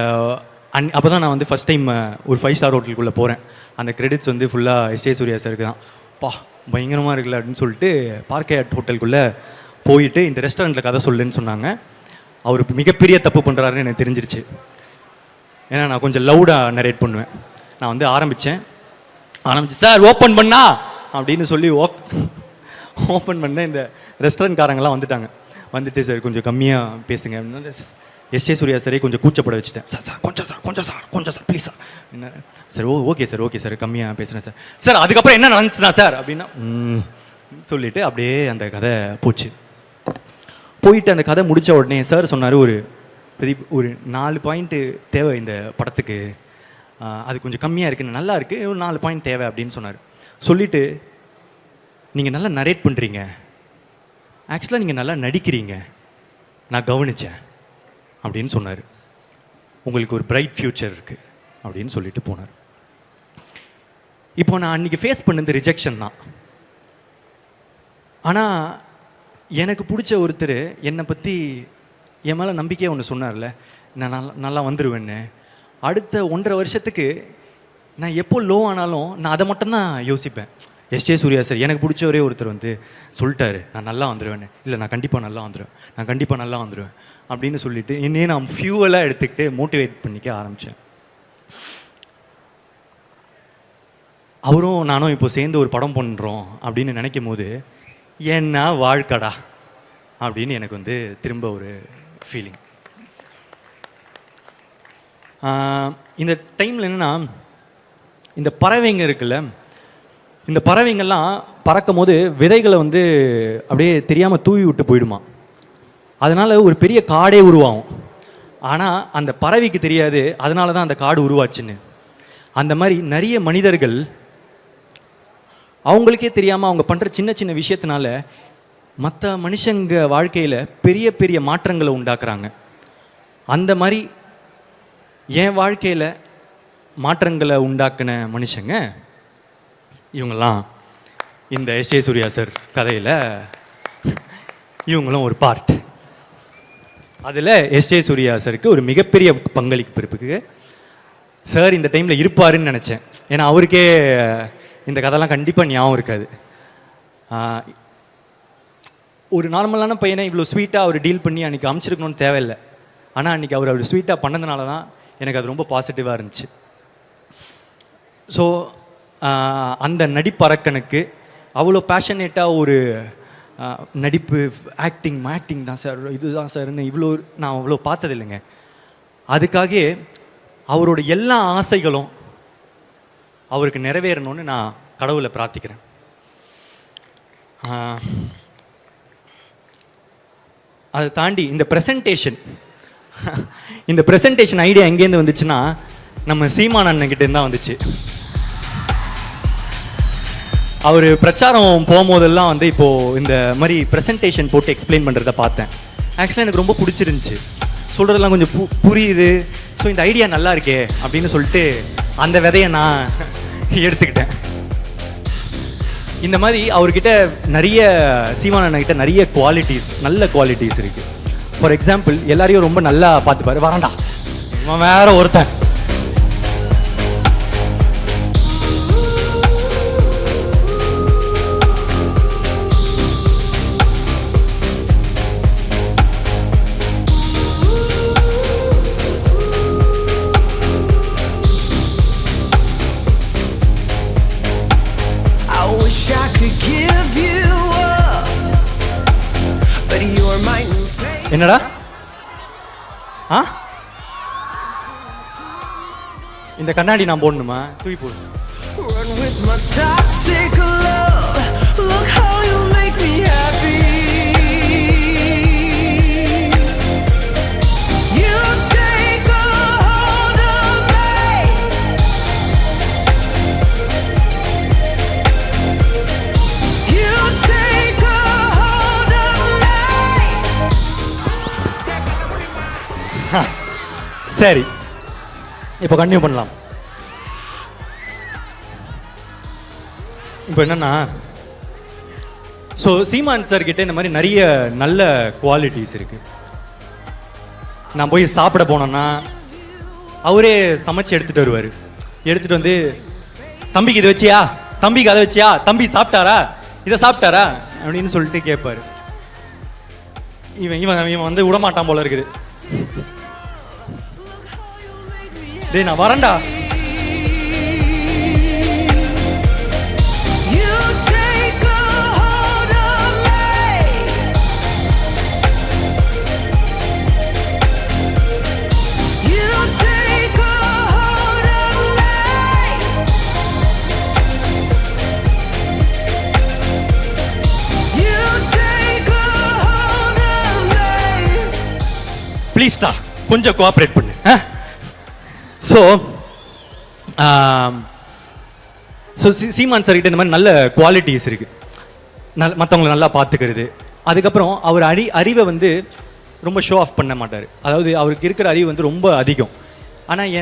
அப்போ தான் நான் வந்து ஃபஸ்ட் டைம் ஒரு 5 star ஹோட்டலுக்குள்ளே போகிறேன். அந்த கிரெடிட்ஸ் வந்து ஃபுல்லாக எஸ்ஜே சூர்யா சாருக்கு தான். பா பயங்கரமாக இருக்குல்ல அப்படின்னு சொல்லிட்டு பார்க் ஹோட்டலுக்குள்ளே போயிட்டு இந்த ரெஸ்டாரண்ட்டில் கதை சொல்லுன்னு சொன்னாங்க. அவர் மிகப்பெரிய தப்பு பண்ணுறாருன்னு எனக்கு தெரிஞ்சிருச்சு. ஏன்னா நான் கொஞ்சம் லவுடாக நரேட் பண்ணுவேன். நான் வந்து ஆரம்பித்து சார் ஓப்பன் பண்ணா அப்படின்னு சொல்லி ஓப்பன் பண்ண இந்த ரெஸ்டாரண்ட்காரங்கெல்லாம் வந்துட்டாங்க. வந்துட்டு சார் கொஞ்சம் கம்மியாக பேசுங்க அப்படின்னா எஸ்ஜே சூர்யா சாரே கொஞ்சம் கூச்சப்பட வச்சுட்டேன். சார் கொஞ்சம் சார் ப்ளீஸ் சார் என்ன சார் ஓகே சார் கம்மியாக பேசுகிறேன் சார் அதுக்கப்புறம் என்ன நடந்துச்சுதான் சார் அப்படின்னா சொல்லிவிட்டு அப்படியே அந்த கதை போயிட்டு அந்த கதை முடித்த உடனே சார் சொன்னார், ஒரு 4 point தேவை இந்த படத்துக்கு, அது கொஞ்சம் கம்மியாக இருக்குது, நல்லா இருக்குது, ஒரு 4 point தேவை அப்படின்னு சொன்னார். சொல்லிவிட்டு நீங்கள் நல்லா நரேட் பண்ணுறீங்க, ஆக்சுவலாக நீங்கள் நல்லா நடிக்கிறீங்க, நான் கவனித்தேன் அப்படின்னு சொன்னார். உங்களுக்கு ஒரு பிரைட் ஃப்யூச்சர் இருக்குது அப்படின்னு சொல்லிட்டு போனார். இப்போ நான் அன்றைக்கி ஃபேஸ் பண்ணது ரிஜெக்ஷன் தான். ஆனால் எனக்கு பிடிச்ச ஒருத்தர் என்னை பற்றி என் மேலே நம்பிக்கையாக ஒன்று சொன்னார்ல, நான் நல்லா வந்துடுவேன்னு. அடுத்த 1.5 வருஷத்துக்கு நான் எப்போ லோ ஆனாலும் நான் அதை மட்டும்தான் யோசிப்பேன். எஸ்ஜே சூர்யா சார் எனக்கு பிடிச்ச ஒரே ஒருத்தர் வந்து சொல்லிட்டாரு, நான் நல்லா வந்துடுவேன்னு. இல்லை, நான் கண்டிப்பாக நல்லா வந்துடுவேன், நான் கண்டிப்பாக நல்லா வந்துடுவேன் அப்படின்னு சொல்லிட்டு என்னையே நான் ஃபியூவலாக எடுத்துக்கிட்டு மோட்டிவேட் பண்ணிக்க ஆரம்பித்தேன். அவரும் நானும் இப்போ சேர்ந்து ஒரு படம் பண்ணுறோம் அப்படின்னு நினைக்கும் போது என்ன வாழ்க்கடா அப்படின்னு எனக்கு வந்து திரும்ப ஒரு ஃபீலிங். இந்த டைமில் என்னென்னா, இந்த பறவைங்க இருக்குல்ல, இந்த பறவைங்கள்லாம் பறக்கும் போது விதைகளை வந்து அப்படியே தெரியாமல் தூவி விட்டு போயிடுமா. அதனால் ஒரு பெரிய காடே உருவாகும். ஆனால் அந்த பறவைக்கு தெரியாது அதனால தான் அந்த காடு உருவாச்சுன்னு. அந்த மாதிரி நிறைய மனிதர்கள் அவங்களுக்கே தெரியாமல் அவங்க பண்ணுற சின்ன சின்ன விஷயத்தினால மற்ற மனுஷங்க வாழ்க்கையில் பெரிய பெரிய மாற்றங்களை உண்டாக்குறாங்க. அந்த மாதிரி என் வாழ்க்கையில் மாற்றங்களை உண்டாக்குன மனுஷங்க இவங்கெல்லாம் இந்த எஸ்ஜே சூர்யா சார் கதையில் இவங்களும் ஒரு பார்ட். அதில் எஸ்ஜே சூர்யா சாருக்கு ஒரு மிகப்பெரிய பங்களிப்பு இருக்கு. சார் இந்த டைமில் இருப்பாருன்னு நினச்சேன். ஏன்னா அவருக்கே இந்த கதைலாம் கண்டிப்பாக ஞாபகம் இருக்காது. ஒரு நார்மலான பையனை இவ்வளோ ஸ்வீட்டாக அவர் டீல் பண்ணி அன்றைக்கி அமைச்சிருக்கணும்னு தேவையில்லை. ஆனால் அன்றைக்கி அவர் ஸ்வீட்டாக பண்ணதுனால தான் எனக்கு அது ரொம்ப பாசிட்டிவாக இருந்துச்சு. ஸோ அந்த நடிப்பறக்கனுக்கு அவ்வளோ பேஷனேட்டாக ஒரு நடிப்பு ஆக்டிங் தான் சார், இதுதான் சார்னு இவ்வளோ நான் அவ்வளோ பார்த்ததில்லைங்க. அதுக்காக அவரோட எல்லா ஆசைகளும் அவருக்கு நிறைவேறணும்னு நான் கடவுளை பிரார்த்திக்கிறேன். அதை தாண்டி இந்த ப்ரெசன்டேஷன் ஐடியா எங்கேருந்து வந்துச்சுன்னா நம்ம சீமான் அண்ணன்கிட்ட இருந்தால் வந்துச்சு. அவர் பிரச்சாரம் போகும்போதெல்லாம் வந்து இப்போது இந்த மாதிரி ப்ரெசன்டேஷன் போட்டு எக்ஸ்பிளைன் பண்ணுறத பார்த்தேன். ஆக்சுவலாக எனக்கு ரொம்ப பிடிச்சிருந்துச்சு, சொல்கிறதெல்லாம் கொஞ்சம் புரியுது. ஸோ இந்த ஐடியா நல்லா இருக்கே அப்படின்னு சொல்லிட்டு அந்த விதையை நான் எடுத்துக்கிட்டேன். இந்த மாதிரி அவர்கிட்ட நிறைய சீமான் அண்ணன்கிட்ட நிறைய நல்ல குவாலிட்டிஸ் இருக்குது. ஃபார் எக்ஸாம்பிள், எல்லாரையும் ரொம்ப நல்லா பார்த்துப்பாரு. வரண்டா இவன் வேற ஒருத்தன். என்னடா இந்த கண்ணாடி நான் போடணுமா? தூக்கி போடு. சரி, இப்போ கண்டினியூ பண்ணலாம். இப்போ என்னன்னா, ஸோ சீமான் சார் கிட்ட இந்த மாதிரி நிறைய நல்ல குவாலிட்டிஸ் இருக்கு. நான் போய் சாப்பிட போனேன்னா அவரே சமைச்சு எடுத்துட்டு வருவார். எடுத்துட்டு வந்து, தம்பிக்கு இதை வச்சியா, தம்பிக்கு அதை வச்சியா, தம்பி சாப்பிட்டாரா, இதை சாப்பிட்டாரா அப்படின்னு சொல்லிட்டு கேட்பாரு. இவன் வந்து விடமாட்டான் போல இருக்குது. டேய் நான் வரேன்டா. ப்ளீஸ்டா கொஞ்சம் கோஆப்ரேட் பண்ணு. ஸோ சீமான் சார் கிட்ட இந்த மாதிரி நல்ல குவாலிட்டிஸ் இருக்கு. மற்றவங்களை நல்லா பார்த்துக்கிறது. அதுக்கப்புறம் அவர் அறிவை வந்து ரொம்ப ஷோ ஆஃப் பண்ண மாட்டார். அதாவது அவருக்கு இருக்கிற அறிவு வந்து ரொம்ப அதிகம். ஆனால்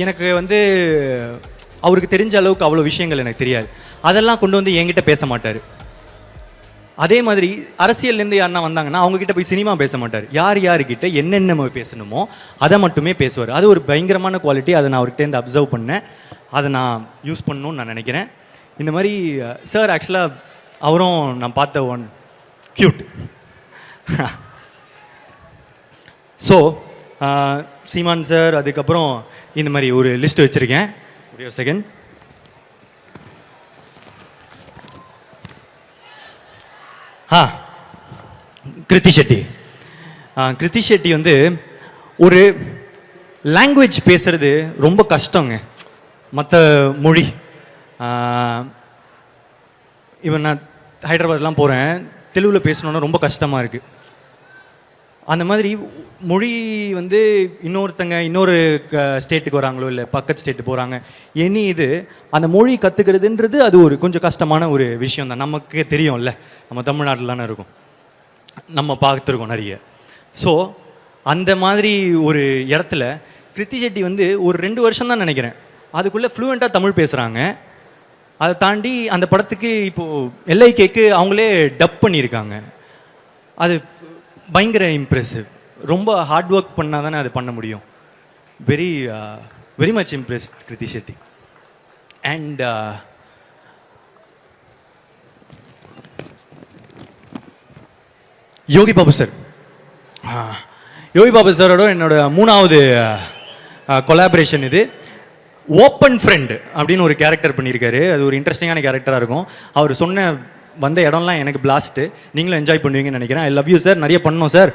எனக்கு வந்து அவருக்கு தெரிஞ்ச அளவுக்கு அவ்வளோ விஷயங்கள் எனக்கு தெரியாது. அதெல்லாம் கொண்டு வந்து என்கிட்ட பேச மாட்டார். அதே மாதிரி அரசியல்லேருந்து யாருன்னா வந்தாங்கன்னா அவங்ககிட்ட போய் சினிமா பேச மாட்டார். யார்கிட்ட என்னென்ன பேசணுமோ அதை மட்டுமே பேசுவார். அது ஒரு பயங்கரமான குவாலிட்டி. அதை நான் அவர்கிட்ட இருந்து அப்சர்வ் பண்ணேன். அதை நான் யூஸ் பண்ணணும்னு நான் நினைக்கிறேன். இந்த மாதிரி சார் ஆக்சுவலாக அவரும் நான் பார்த்த ஒன் க்யூட். ஸோ சீமான் சார், அதுக்கப்புறம் இந்த மாதிரி ஒரு லிஸ்ட் வச்சுருக்கேன். ஒரே ஒரு செகண்ட். கிருத்தி ஷெட்டி. கிருத்தி ஷெட்டி வந்து ஒரு லாங்குவேஜ் பேசுறது ரொம்ப கஷ்டங்க. மற்ற மொழி இவன் நான் ஹைதராபாத்லாம் போகிறேன், தெலுங்கில் பேசணுன்னா ரொம்ப கஷ்டமாக இருக்குது. அந்த மாதிரி மொழி வந்து இன்னொருத்தங்க இன்னொரு ஸ்டேட்டுக்கு வராங்களோ இல்லை பக்கத்து ஸ்டேட்டு போகிறாங்க, இனி இது அந்த மொழி கற்றுக்கிறதுன்றது அது ஒரு கொஞ்சம் கஷ்டமான ஒரு விஷயம் தான். நமக்கே தெரியும்ல, நம்ம தமிழ்நாட்டில் இருக்கும், நம்ம பார்த்துருக்கோம் நிறைய. ஸோ அந்த மாதிரி ஒரு இடத்துல கிருத்தி ஷெட்டி வந்து ஒரு 2 வருஷம் தான் நினைக்கிறேன், அதுக்குள்ளே ஃப்ளூயண்ட்டாக தமிழ் பேசுகிறாங்க. அதை தாண்டி அந்த படத்துக்கு இப்போது LIKக்கு அவங்களே டப் பண்ணியிருக்காங்க. அது பயங்கர இம்ப்ரெசிவ். ரொம்ப ஹார்ட் ஒர்க் பண்ணால் தானே அது பண்ண முடியும். Very very much impressed Krithi Shetty. And Yogi Babu sir. Yogi Babu சாரோட என்னோட 3வது கொலாபரேஷன் இது. ஓப்பன் ஃப்ரெண்ட் அப்படின்னு ஒரு கேரக்டர் பண்ணியிருக்காரு. அது ஒரு இன்ட்ரெஸ்டிங்கான கேரக்டராக இருக்கும். அவர் சொன்ன வந்த இடம்லாம் எனக்கு பிளாஸ்ட்டு. நீங்களும் என்ஜாய் பண்ணுவீங்கன்னு நினைக்கிறேன். ஐ லவ் யூ சார். நிறைய பண்ணோம் சார்.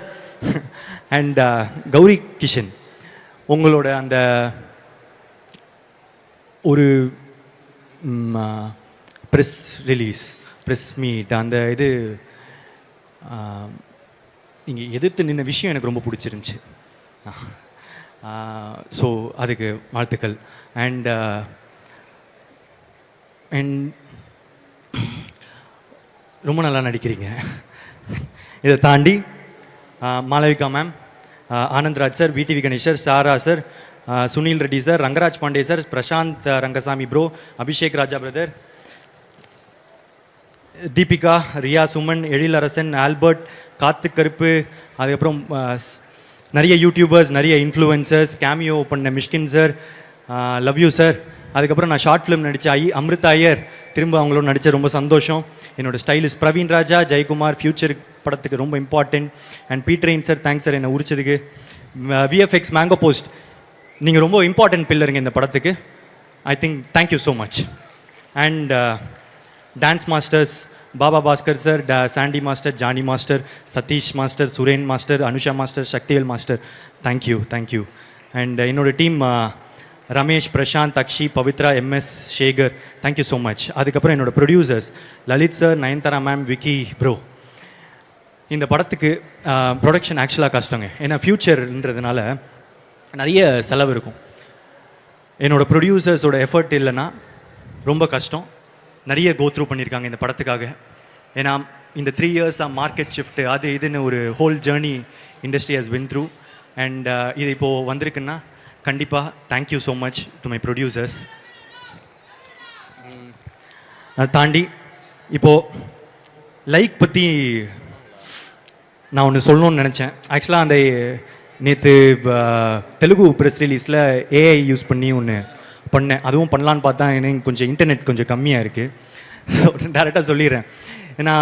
அண்ட் கௌரி கிஷன், உங்களோட அந்த ஒரு ப்ரெஸ் ரிலீஸ், ப்ரெஸ் மீட், அந்த இது நீங்கள் எதிர்த்து நின்ன விஷயம் எனக்கு ரொம்ப பிடிச்சிருந்துச்சி. ஸோ அதுக்கு வாழ்த்துக்கள். அண்ட் ரொம்ப நல்லா நடிக்கிறீங்க. இதை தாண்டி Malavika ma'am, Anandraj sir, VTV Ganesh sir, Sara sir, Sunil Reddy sir, Rangaraj Pandey sir, Prashanth Rangaswamy bro, Abhishek Raja brother, Deepika, Riya Suman, Ezhilarasan, Albert, Kaathu Karuppu, அதுக்கப்புறம் நிறைய யூடியூபர்ஸ், நிறைய இன்ஃப்ளூயன்சர்ஸ், கேமியோ பண்ண Mysskin sir, love you sir. அதுக்கப்புறம் நான் ஷார்ட் ஃபிலிம் நடித்த அமிர்தா ஐயர், திரும்ப அவங்களோட நடித்த ரொம்ப சந்தோஷம். என்னோடய ஸ்டைலிஸ்ட் பிரவீன் ராஜா, ஜெயக்குமார், ஃபியூச்சர் படத்துக்கு ரொம்ப important. And Peter Hein sir, thanks sir என்னை உரிச்சதுக்கு. VFX மேங்கோ போஸ்ட், நீங்கள் ரொம்ப இம்பார்ட்டன்ட் பில்லருங்க இந்த படத்துக்கு. I think thank you so much. And dance masters, Baba Bhaskar sir, Sandy master, Jani master, Sathish master, Suren master, Anusha master, Sakthivel master, thank you thank you. And என்னோட team Ramesh, Prashanth, Akshi, Pavithra, MS, Sekar, thank you so much. அதுக்கப்புறம் என்னோட producers Lalit sir, Nayanthara ma'am, Vicky bro. இந்த படத்துக்கு ப்ரொடக்ஷன் ஆக்சுவலாக கஷ்டங்க. ஏன்னா ஃப்யூச்சர்ன்றதுனால நிறைய செலவு இருக்கும். என்னோடய ப்ரொடியூசர்ஸோட எஃபர்ட் இல்லைன்னா ரொம்ப கஷ்டம். நிறைய கோத்ரூ பண்ணியிருக்காங்க இந்த படத்துக்காக. ஏன்னா இந்த 3 இயர்ஸாக மார்க்கெட் ஷிஃப்ட்டு, அது இதுன்னு ஒரு whole journey industry has win through. And இது இப்போது வந்திருக்குன்னா கண்டிப்பாக thank you so much to my producers. அதை தாண்டி இப்போது லைக் பற்றி நான் ஒன்று சொல்லணும்னு நினச்சேன். ஆக்சுவலாக அந்த நேற்று தெலுங்கு ப்ரெஸ் ரிலீஸில் AI யூஸ் பண்ணி ஒன்று பண்ணேன். அதுவும் பண்ணலான்னு பார்த்தா எனக்கு கொஞ்சம் இன்டர்நெட் கொஞ்சம் கம்மியாக இருக்குது. ஸோ டேரெக்டாக சொல்லிடுறேன். ஏன்னா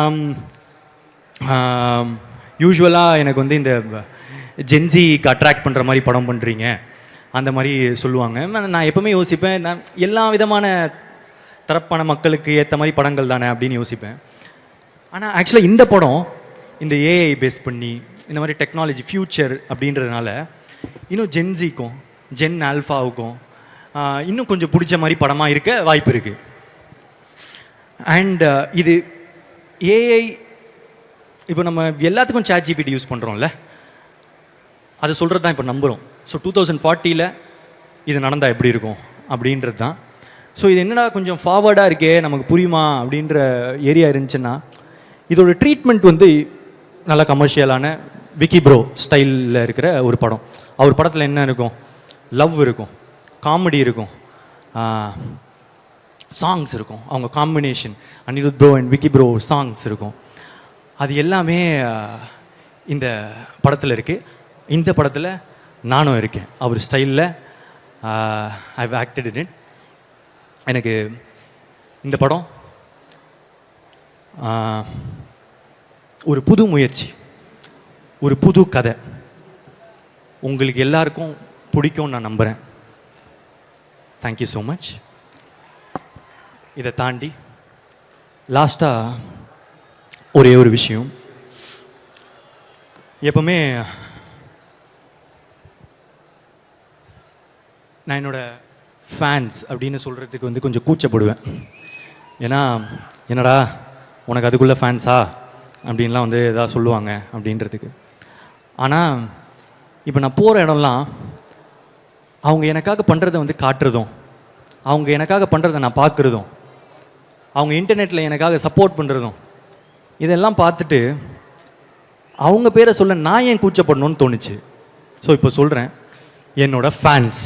யூஸ்வலாக எனக்கு வந்து இந்த ஜென்சிக்கு அட்ராக்ட் பண்ணுற மாதிரி படம் பண்ணுறீங்க அந்த மாதிரி சொல்லுவாங்க. நான் எப்போவுமே யோசிப்பேன், நான் எல்லா விதமான தரப்பான மக்களுக்கு ஏற்ற மாதிரி படங்கள் தானே அப்படின்னு யோசிப்பேன். ஆனால் ஆக்சுவலாக இந்த படம் இந்த AI பேஸ் பண்ணி இந்த மாதிரி டெக்னாலஜி ஃப்யூச்சர் அப்படின்றதுனால இன்னும் ஜென்சிக்கும் ஜென் ஆல்ஃபாவுக்கும் இன்னும் கொஞ்சம் பிடிச்ச மாதிரி படமாக இருக்க வாய்ப்பு இருக்குது. அண்ட் இது AI இப்போ நம்ம எல்லாத்துக்கும் ChatGPT யூஸ் பண்ணுறோம்ல, அதை சொல்கிறது தான் இப்போ நம்புகிறோம். ஸோ 2040 இது நடந்தால் எப்படி இருக்கும் அப்படின்றது தான். ஸோ இது என்னடா கொஞ்சம் ஃபார்வர்டாக இருக்கே, நமக்கு புரியுமா அப்படின்ற ஏரியா இருந்துச்சுன்னா, இதோட ட்ரீட்மெண்ட் வந்து நல்ல கமர்ஷியலான விக்கி ப்ரோ ஸ்டைலில் இருக்கிற ஒரு படம். அவர் படத்தில் என்ன இருக்கும்? லவ் இருக்கும், காமெடி இருக்கும், சாங்ஸ் இருக்கும். அவங்க combination Anirudh bro and Vicky bro songs இருக்கும். அது எல்லாமே இந்த படத்தில் இருக்குது. இந்த படத்தில் நானும் இருக்கேன் அவர் ஸ்டைலில். I have acted in it. எனக்கு இந்த படம் ஒரு புது முயற்சி, ஒரு புது கதை, உங்களுக்கு எல்லாருக்கும் பிடிக்கும்னு நான் நம்புகிறேன். Thank you so much. இதை தாண்டி லாஸ்ட்டாக ஒரே ஒரு விஷயம். எப்பவுமே நான் என்னோட ஃபேன்ஸ் அப்படின்னு சொல்கிறதுக்கு வந்து கொஞ்சம் கூச்சப்படுவேன். ஏன்னா என்னடா உனக்கு அதுக்குள்ளே ஃபேன்ஸா அப்படின்லாம் வந்து எதாவது சொல்லுவாங்க அப்படின்றதுக்கு. ஆனால் இப்போ நான் போகிற இடம்லாம் அவங்க எனக்காக பண்ணுறதை வந்து காட்டுறதும், அவங்க எனக்காக பண்ணுறதை நான் பார்க்குறதும், அவங்க இன்டர்நெட்டில் எனக்காக சப்போர்ட் பண்ணுறதும், இதெல்லாம் பார்த்துட்டு அவங்க பேரை சொல்ல நான் ஏன் கூச்சப்படணும்னு தோணுச்சு. ஸோ இப்போ சொல்கிறேன், என்னோட ஃபேன்ஸ்,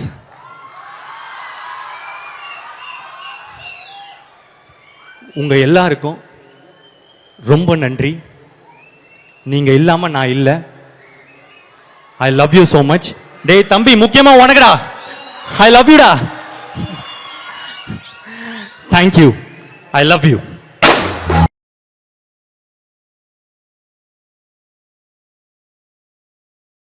உங்கள் எல்லாருக்கும் ரொம்ப நன்றி. நீங்கள் இல்லாமல் நான் இல்லை. I love you so much. டேய் தம்பி, முக்கியமாக உனக்குடா, ஐ லவ் யூடா. Thank you, I love you.